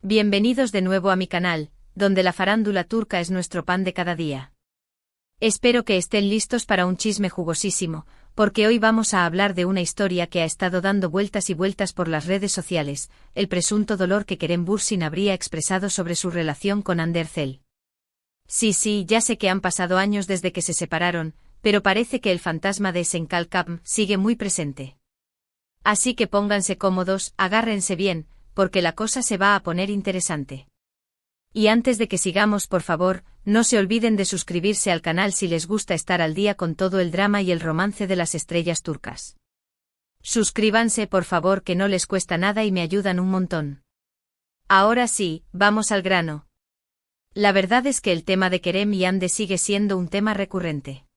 Bienvenidos de nuevo a mi canal, donde la farándula turca es nuestro pan de cada día. Espero que estén listos para un chisme jugosísimo, porque hoy vamos a hablar de una historia que ha estado dando vueltas y vueltas por las redes sociales, el presunto dolor que Kerem Bürsin habría expresado sobre su relación con Hande Erçel. Sí, ya sé que han pasado años desde que se separaron, pero parece que el fantasma de Esenkalkapm sigue muy presente. Así que pónganse cómodos, agárrense bien, porque la cosa se va a poner interesante. Y antes de que sigamos, por favor, no se olviden de suscribirse al canal si les gusta estar al día con todo el drama y el romance de las estrellas turcas. Suscríbanse, por favor, que no les cuesta nada y me ayudan un montón. Ahora sí, vamos al grano. La verdad es que el tema de Kerem y Hande sigue siendo un tema recurrente.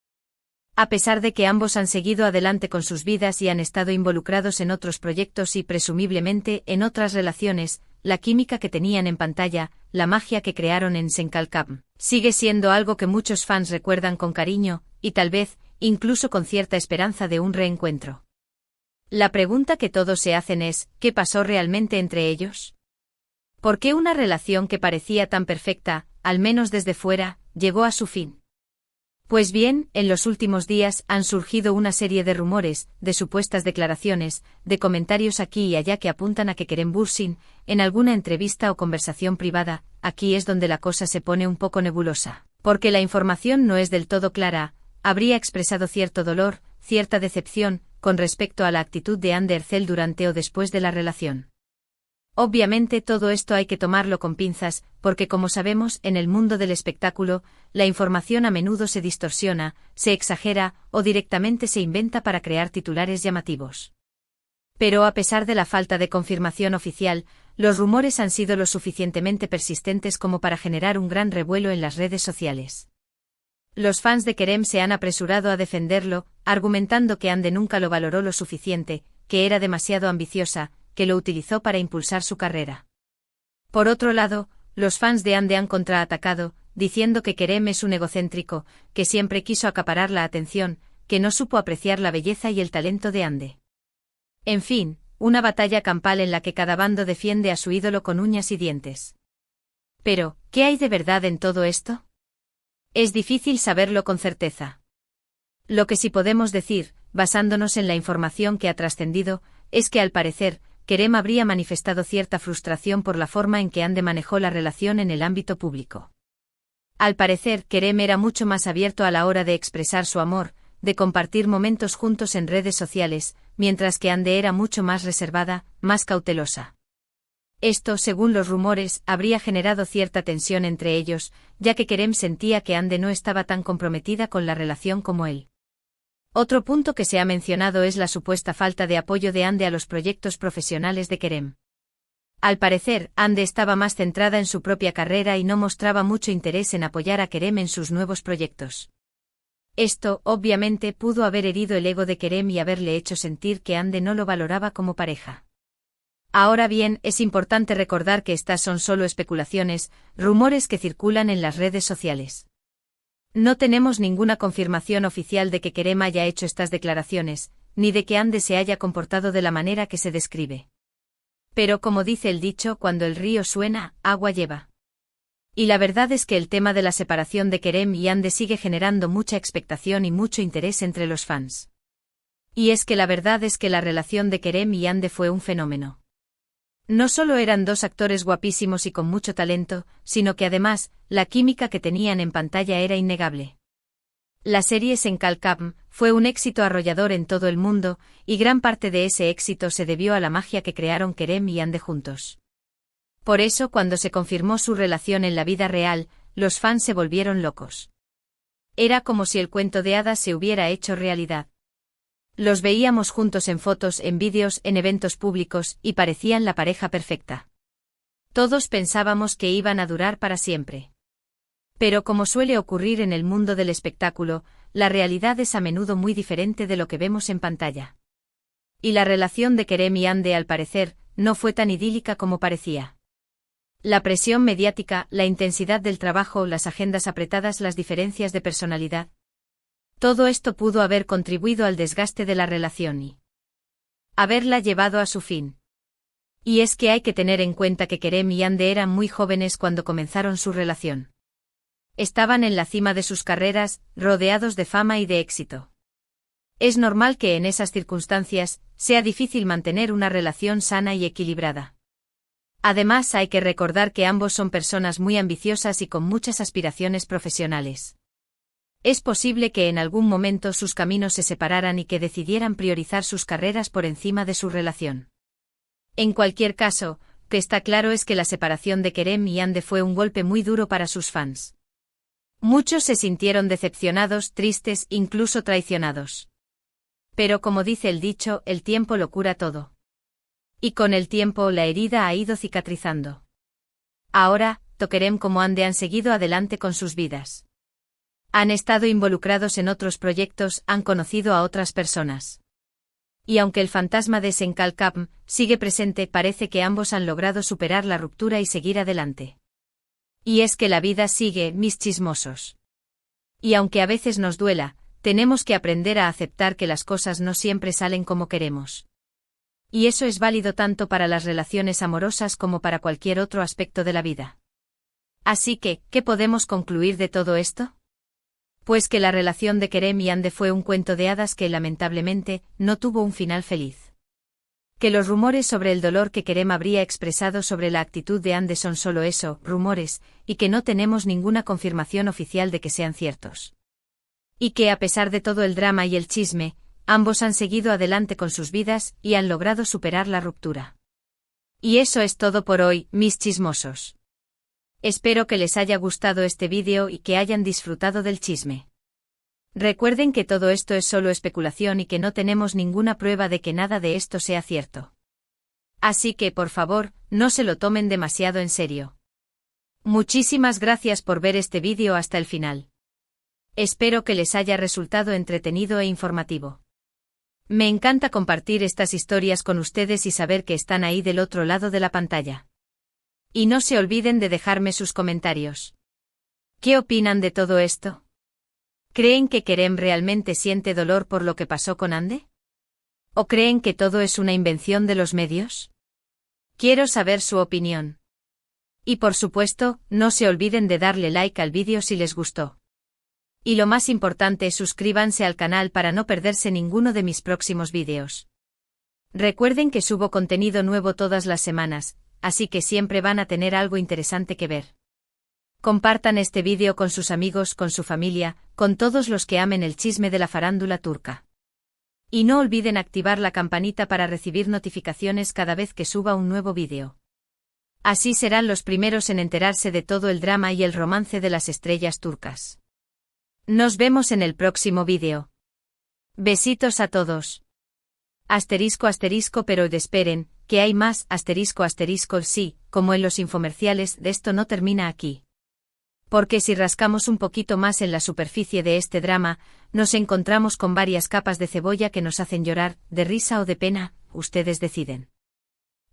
A pesar de que ambos han seguido adelante con sus vidas y han estado involucrados en otros proyectos y presumiblemente en otras relaciones, la química que tenían en pantalla, la magia que crearon en Esenkalkapm, sigue siendo algo que muchos fans recuerdan con cariño, y tal vez, incluso con cierta esperanza de un reencuentro. La pregunta que todos se hacen es, ¿qué pasó realmente entre ellos? ¿Por qué una relación que parecía tan perfecta, al menos desde fuera, llegó a su fin? Pues bien, en los últimos días han surgido una serie de rumores, de supuestas declaraciones, de comentarios aquí y allá que apuntan a que Kerem Bürsin, en alguna entrevista o conversación privada, aquí es donde la cosa se pone un poco nebulosa, porque la información no es del todo clara, habría expresado cierto dolor, cierta decepción, con respecto a la actitud de Hande Erçel durante o después de la relación. Obviamente todo esto hay que tomarlo con pinzas, porque como sabemos, en el mundo del espectáculo, la información a menudo se distorsiona, se exagera, o directamente se inventa para crear titulares llamativos. Pero a pesar de la falta de confirmación oficial, los rumores han sido lo suficientemente persistentes como para generar un gran revuelo en las redes sociales. Los fans de Kerem se han apresurado a defenderlo, argumentando que Hande nunca lo valoró lo suficiente, que era demasiado ambiciosa, que lo utilizó para impulsar su carrera. Por otro lado, los fans de Hande han contraatacado, diciendo que Kerem es un egocéntrico, que siempre quiso acaparar la atención, que no supo apreciar la belleza y el talento de Hande. En fin, una batalla campal en la que cada bando defiende a su ídolo con uñas y dientes. Pero, ¿qué hay de verdad en todo esto? Es difícil saberlo con certeza. Lo que sí podemos decir, basándonos en la información que ha trascendido, es que al parecer, Kerem habría manifestado cierta frustración por la forma en que Hande manejó la relación en el ámbito público. Al parecer, Kerem era mucho más abierto a la hora de expresar su amor, de compartir momentos juntos en redes sociales, mientras que Hande era mucho más reservada, más cautelosa. Esto, según los rumores, habría generado cierta tensión entre ellos, ya que Kerem sentía que Hande no estaba tan comprometida con la relación como él. Otro punto que se ha mencionado es la supuesta falta de apoyo de Hande a los proyectos profesionales de Kerem. Al parecer, Hande estaba más centrada en su propia carrera y no mostraba mucho interés en apoyar a Kerem en sus nuevos proyectos. Esto, obviamente, pudo haber herido el ego de Kerem y haberle hecho sentir que Hande no lo valoraba como pareja. Ahora bien, es importante recordar que estas son solo especulaciones, rumores que circulan en las redes sociales. No tenemos ninguna confirmación oficial de que Kerem haya hecho estas declaraciones, ni de que Hande se haya comportado de la manera que se describe. Pero como dice el dicho, cuando el río suena, agua lleva. Y la verdad es que el tema de la separación de Kerem y Hande sigue generando mucha expectación y mucho interés entre los fans. Y es que la verdad es que la relación de Kerem y Hande fue un fenómeno. No solo eran dos actores guapísimos y con mucho talento, sino que además, la química que tenían en pantalla era innegable. La serie Esenkalkapm fue un éxito arrollador en todo el mundo, y gran parte de ese éxito se debió a la magia que crearon Kerem y Hande juntos. Por eso, cuando se confirmó su relación en la vida real, los fans se volvieron locos. Era como si el cuento de hadas se hubiera hecho realidad. Los veíamos juntos en fotos, en vídeos, en eventos públicos, y parecían la pareja perfecta. Todos pensábamos que iban a durar para siempre. Pero como suele ocurrir en el mundo del espectáculo, la realidad es a menudo muy diferente de lo que vemos en pantalla. Y la relación de Kerem y Hande, al parecer, no fue tan idílica como parecía. La presión mediática, la intensidad del trabajo, las agendas apretadas, las diferencias de personalidad. Todo esto pudo haber contribuido al desgaste de la relación y haberla llevado a su fin. Y es que hay que tener en cuenta que Kerem y Hande eran muy jóvenes cuando comenzaron su relación. Estaban en la cima de sus carreras, rodeados de fama y de éxito. Es normal que en esas circunstancias sea difícil mantener una relación sana y equilibrada. Además, hay que recordar que ambos son personas muy ambiciosas y con muchas aspiraciones profesionales. Es posible que en algún momento sus caminos se separaran y que decidieran priorizar sus carreras por encima de su relación. En cualquier caso, que está claro es que la separación de Kerem y Hande fue un golpe muy duro para sus fans. Muchos se sintieron decepcionados, tristes, incluso traicionados. Pero como dice el dicho, el tiempo lo cura todo. Y con el tiempo la herida ha ido cicatrizando. Ahora, tanto Kerem como Hande han seguido adelante con sus vidas. Han estado involucrados en otros proyectos, han conocido a otras personas. Y aunque el fantasma de Senkalkam sigue presente, parece que ambos han logrado superar la ruptura y seguir adelante. Y es que la vida sigue, mis chismosos. Y aunque a veces nos duela, tenemos que aprender a aceptar que las cosas no siempre salen como queremos. Y eso es válido tanto para las relaciones amorosas como para cualquier otro aspecto de la vida. Así que, ¿qué podemos concluir de todo esto? Pues que la relación de Kerem y Hande fue un cuento de hadas que lamentablemente no tuvo un final feliz. Que los rumores sobre el dolor que Kerem habría expresado sobre la actitud de Hande son solo eso, rumores, y que no tenemos ninguna confirmación oficial de que sean ciertos. Y que a pesar de todo el drama y el chisme, ambos han seguido adelante con sus vidas y han logrado superar la ruptura. Y eso es todo por hoy, mis chismosos. Espero que les haya gustado este vídeo y que hayan disfrutado del chisme. Recuerden que todo esto es solo especulación y que no tenemos ninguna prueba de que nada de esto sea cierto. Así que, por favor, no se lo tomen demasiado en serio. Muchísimas gracias por ver este vídeo hasta el final. Espero que les haya resultado entretenido e informativo. Me encanta compartir estas historias con ustedes y saber que están ahí del otro lado de la pantalla. Y no se olviden de dejarme sus comentarios. ¿Qué opinan de todo esto? ¿Creen que Kerem realmente siente dolor por lo que pasó con Hande? ¿O creen que todo es una invención de los medios? Quiero saber su opinión. Y por supuesto, no se olviden de darle like al vídeo si les gustó. Y lo más importante, suscríbanse al canal para no perderse ninguno de mis próximos vídeos. Recuerden que subo contenido nuevo todas las semanas, así que siempre van a tener algo interesante que ver. Compartan este vídeo con sus amigos, con su familia, con todos los que amen el chisme de la farándula turca. Y no olviden activar la campanita para recibir notificaciones cada vez que suba un nuevo vídeo. Así serán los primeros en enterarse de todo el drama y el romance de las estrellas turcas. Nos vemos en el próximo vídeo. Besitos a todos. Asterisco asterisco, pero esperen, que hay más, asterisco asterisco, sí, como en los infomerciales, de esto no termina aquí. Porque si rascamos un poquito más en la superficie de este drama, nos encontramos con varias capas de cebolla que nos hacen llorar, de risa o de pena, ustedes deciden.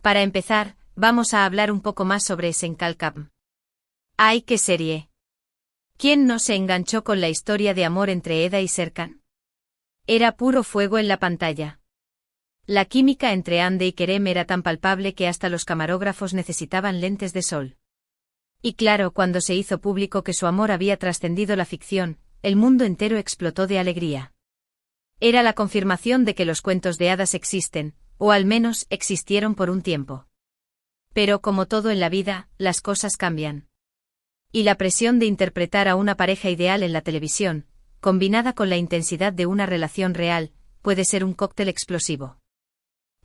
Para empezar, vamos a hablar un poco más sobre Senkalkam. ¡Ay, qué serie! ¿Quién no se enganchó con la historia de amor entre Eda y Serkan? Era puro fuego en la pantalla. La química entre Hande y Kerem era tan palpable que hasta los camarógrafos necesitaban lentes de sol. Y claro, cuando se hizo público que su amor había trascendido la ficción, el mundo entero explotó de alegría. Era la confirmación de que los cuentos de hadas existen, o al menos existieron por un tiempo. Pero como todo en la vida, las cosas cambian. Y la presión de interpretar a una pareja ideal en la televisión, combinada con la intensidad de una relación real, puede ser un cóctel explosivo.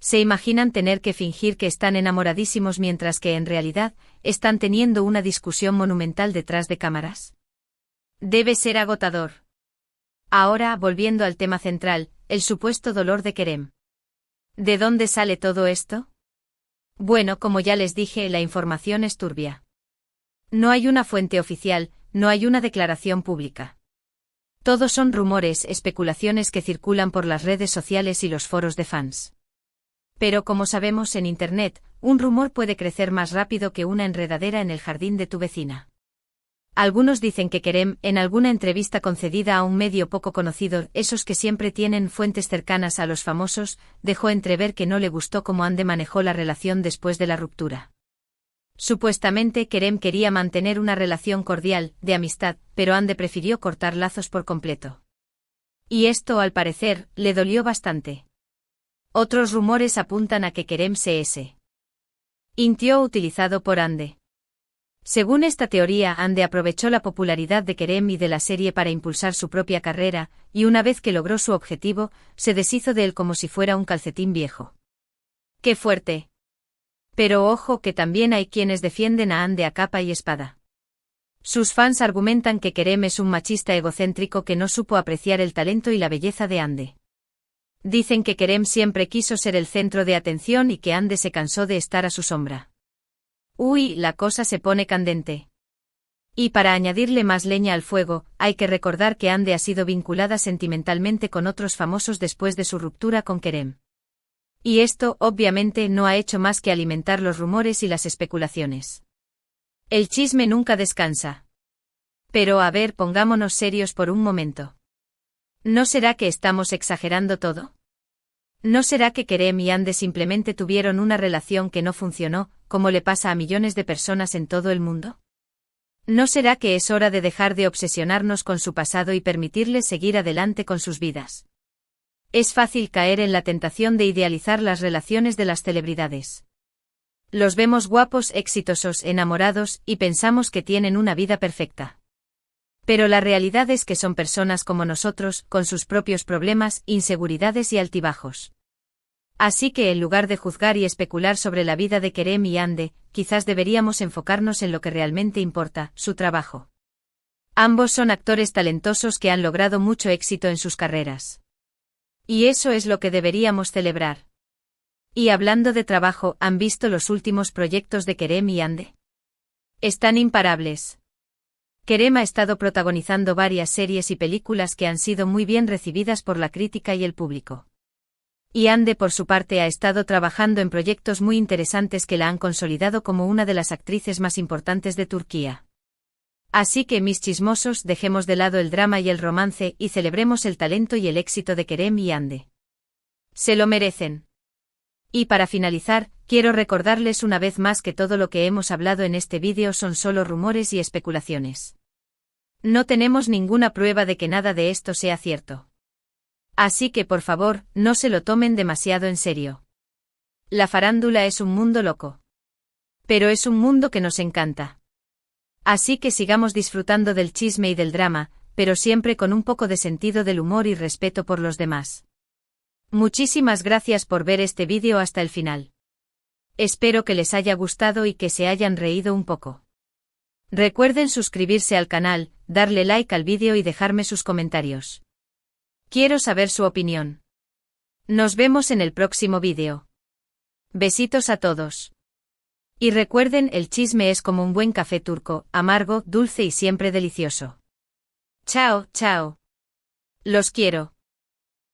¿Se imaginan tener que fingir que están enamoradísimos mientras que en realidad están teniendo una discusión monumental detrás de cámaras? Debe ser agotador. Ahora, volviendo al tema central, el supuesto dolor de Kerem. ¿De dónde sale todo esto? Bueno, como ya les dije, la información es turbia. No hay una fuente oficial, no hay una declaración pública. Todos son rumores, especulaciones que circulan por las redes sociales y los foros de fans. Pero como sabemos en Internet, un rumor puede crecer más rápido que una enredadera en el jardín de tu vecina. Algunos dicen que Kerem, en alguna entrevista concedida a un medio poco conocido, esos que siempre tienen fuentes cercanas a los famosos, dejó entrever que no le gustó cómo Hande manejó la relación después de la ruptura. Supuestamente Kerem quería mantener una relación cordial, de amistad, pero Hande prefirió cortar lazos por completo. Y esto, al parecer, le dolió bastante. Otros rumores apuntan a que Kerem se sintió utilizado por Hande. Según esta teoría, Hande aprovechó la popularidad de Kerem y de la serie para impulsar su propia carrera, y una vez que logró su objetivo, se deshizo de él como si fuera un calcetín viejo. ¡Qué fuerte! Pero ojo que también hay quienes defienden a Hande a capa y espada. Sus fans argumentan que Kerem es un machista egocéntrico que no supo apreciar el talento y la belleza de Hande. Dicen que Kerem siempre quiso ser el centro de atención y que Hande se cansó de estar a su sombra. Uy, la cosa se pone candente. Y para añadirle más leña al fuego, hay que recordar que Hande ha sido vinculada sentimentalmente con otros famosos después de su ruptura con Kerem. Y esto, obviamente, no ha hecho más que alimentar los rumores y las especulaciones. El chisme nunca descansa. Pero a ver, pongámonos serios por un momento. ¿No será que estamos exagerando todo? ¿No será que Kerem y Hande simplemente tuvieron una relación que no funcionó, como le pasa a millones de personas en todo el mundo? ¿No será que es hora de dejar de obsesionarnos con su pasado y permitirles seguir adelante con sus vidas? Es fácil caer en la tentación de idealizar las relaciones de las celebridades. Los vemos guapos, exitosos, enamorados, y pensamos que tienen una vida perfecta. Pero la realidad es que son personas como nosotros, con sus propios problemas, inseguridades y altibajos. Así que en lugar de juzgar y especular sobre la vida de Kerem y Hande, quizás deberíamos enfocarnos en lo que realmente importa, su trabajo. Ambos son actores talentosos que han logrado mucho éxito en sus carreras. Y eso es lo que deberíamos celebrar. Y hablando de trabajo, ¿han visto los últimos proyectos de Kerem y Hande? Están imparables. Kerem ha estado protagonizando varias series y películas que han sido muy bien recibidas por la crítica y el público. Y Hande, por su parte, ha estado trabajando en proyectos muy interesantes que la han consolidado como una de las actrices más importantes de Turquía. Así que, mis chismosos, dejemos de lado el drama y el romance y celebremos el talento y el éxito de Kerem y Hande. Se lo merecen. Y para finalizar, quiero recordarles una vez más que todo lo que hemos hablado en este vídeo son solo rumores y especulaciones. No tenemos ninguna prueba de que nada de esto sea cierto. Así que por favor, no se lo tomen demasiado en serio. La farándula es un mundo loco. Pero es un mundo que nos encanta. Así que sigamos disfrutando del chisme y del drama, pero siempre con un poco de sentido del humor y respeto por los demás. Muchísimas gracias por ver este vídeo hasta el final. Espero que les haya gustado y que se hayan reído un poco. Recuerden suscribirse al canal, darle like al vídeo y dejarme sus comentarios. Quiero saber su opinión. Nos vemos en el próximo vídeo. Besitos a todos. Y recuerden, el chisme es como un buen café turco, amargo, dulce y siempre delicioso. Chao, chao. Los quiero.